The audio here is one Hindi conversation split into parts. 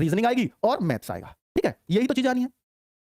रीजनिंग आएगी और मैथ्स आएगा। ठीक है, यही तो चीज आनी है।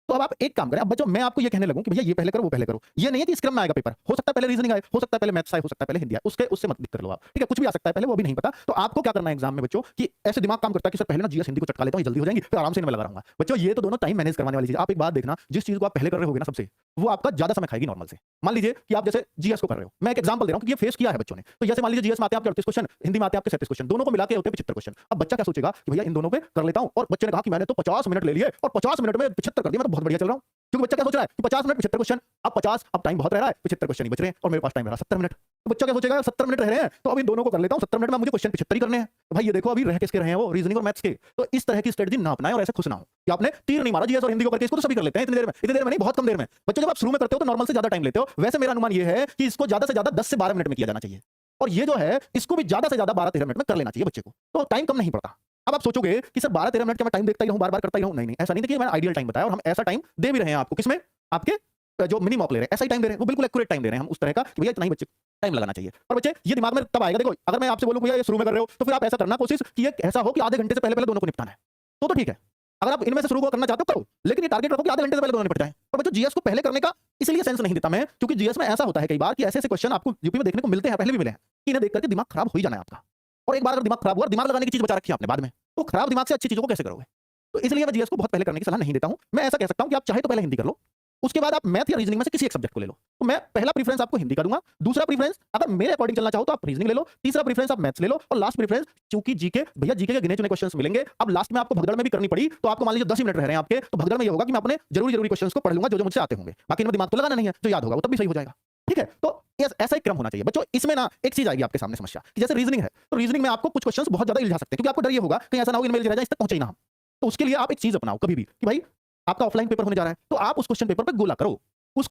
तो अब आप एक काम करें, अब बच्चों मैं आपको ये कहने लगूं कि भैया ये पहले करो वो पहले करो, ये नहीं है कि इस क्रम में आएगा पेपर। हो सकता है पहले रीजनिंग आए, हो सकता है पहले मैथ्स आए, हो सकता है पहले हिंदी आए, उससे मत दिक्कत लो आप। ठीक है, कुछ भी आ सकता है पहले, वो भी नहीं पता। तो आपको क्या करना है एग्जाम में बच्चों कि ऐसे दिमाग काम करता है कि सर पहले ना जीएस हिंदी को चटका लेता हूं, ये जल्दी हो जाएंगी, फिर आराम से इनमें लगा रहूंगा। बच्चों ये तो दोनों टाइम मैनेज करवाने वाली चीज। आप एक बात देखना, जिस चीज को आप पहले कर रहे होगे ना सबसे, वो आपका ज्यादा समय खाएगी नॉर्मल से। मान लीजिए कि आप जैसे जीएस को कर रहे हो, मैं एक एग्जांपल दे रहा हूं कि ये फेस किया है बच्चों ने। तो जैसे मान लीजिए जीएस में आते हैं आपके 38 क्वेश्चन, हिंदी में आते हैं आपके 37 क्वेश्चन, दोनों को मिला के होते हैं 75 क्वेश्चन। अब बच्चा क्या सोचेगा कि भैया इन दोनों पे कर लेता हूं, और बच्चे ने कहा कि मैंने तो 50 मिनट ले लिए और 50 मिनट में 75 कर दिया, मैं तो बहुत बढ़िया चल रहा हूं। क्योंकि बच्चा क्या सोच रहा है कि 50 मिनट 75 क्वेश्चन, अब 50, अब टाइम बहुत रह रहा है, 75 क्वेश्चन ही बच रहे हैं और मेरे पास टाइम रहा 70 मिनट। तो बच्चा क्या सोचेगा 70 मिनट रह रहे हैं तो अब इन दोनों को कर लेता हूं, 70 मिनट में मुझे क्वेश्चन 75 ही करने हैं। तो भाई ये देखो अभी रह किसके रहे हैं वो, रीजनिंग और मैथ्स के। तो इस तरह की स्ट्रेटजी ना अपनाएं और ऐसे खुश ना हो कि आपने तीर नहीं मारा जीएस और हिंदी को करके, इसको तो सभी कर लेते हैं इतनी देर में नहीं, बहुत कम देर में। बच्चों जब आप शुरू में करते हो तो नॉर्मल से ज्यादा टाइम लेते हो, वैसे मेरा अनुमान ये है कि इसको ज्यादा से ज्यादा 10 से 12 मिनट में किया जाना चाहिए, और ये जो है इसको भी ज्यादा से ज्यादा 12-13 मिनट में कर लेना चाहिए बच्चे को, तो टाइम कम नहीं पड़ता। अब आप सोचोगे कि सर 12-13 मिनट का मैं टाइम देखता ही रहूं, बार-बार करता ही रहूं, नहीं ऐसा नहीं देखिए, मैंने आइडियल टाइम बताया और हम ऐसा टाइम दे भी रहे हैं आपको, किसमें, आपके जो मिनी मॉक ले रहे हैं ऐसा ही टाइम दे रहे हैं, वो बिल्कुल एक्यूरेट टाइम दे रहे हैं हम उस तरह का कि भैया इतना ही बच्चे टाइम लगाना चाहिए। और बच्चे ये दिमाग में तब आएगा, देखो अगर मैं आपसे बोलूं भैया ये शुरू में कर रहे हो तो फिर आप ऐसा करना कोशिश कि ये ऐसा हो कि आधे घंटे से पहले दोनों को निपटाना है, तो ठीक है। अगर आप इनमें से शुरू करना चाहते हो करो, लेकिन ये टारगेट रखो कि आधे घंटे से पहले दोनों निपट जाए। और बच्चों जीएस को पहले करने का इसलिए सेंस नहीं देता मैं, क्योंकि जीएस में ऐसा होता है कई बार कि ऐसे क्वेश्चन आपको यूपी में देखने को मिलते हैं, पहले भी मिले हैं, कि इन्हें देख करके दिमाग खराब हो ही जाना है आपका। और एक बार अगर दिमाग खराब हुआ, दिमाग लगाने की चीज बचा रखी है आपने बाद में, तो खराब दिमाग से अच्छी चीजों को कैसे करोगे। तो इसलिए मैं जीएस को बहुत पहले करने की सलाह नहीं देता हूं। मैं ऐसा कह सकता हूं कि आप चाहे तो पहले हिंदी कर लो, उसके बाद आप मैथ या रीजनिंग में से किसी एक सब्जेक्ट को ले लो। तो मैं पहला प्रेफरेंस आपको हिंदी का दूंगा, दूसरा प्रेफरेंस अगर मेरे अकॉर्डिंग चलना चाहो तो आप रीजनिंग ले लो, तीसरा प्रेफरेंस आप मैथ्स ले लो, और लास्ट प्रेफरेंस चूंकि जीके, भैया जीके के गिने चुने क्वेश्चंस मिलेंगे। अब लास्ट में आपको भगदड़ में भी करनी पड़ी तो आपको मान लीजिए 10 मिनट रह रहे हैं आपके, तो भगदड़ में ये होगा कि मैं अपने जरूरी क्वेश्चंस को पढ़ लूंगा जो मुझसे आते होंगे, बाकी इनमें दिमाग तो लगाना नहीं है, जो याद होगा वो तब भी सही हो जाएगा। ठीक है, तो ऐसा एक क्रम होना चाहिए बच्चों। इसमें ना एक चीज आएगी आपके सामने समस्या कि जैसे रीजनिंग है, तो रीजनिंग में आपको कुछ क्वेश्चंस बहुत ज्यादा इल्झा सकते हैं, क्योंकि आपको डर ये होगा कहीं ऐसा ना हो इनमें इल्झ जाए, इस तक पहुंचे ही ना हम। तो उसके लिए आप एक चीज अपनाओ कभी भी कि भाई आपका ऑफलाइन पेपर होने जा रहा है, तो आप उस क्वेश्चन पेपर पे गोला करो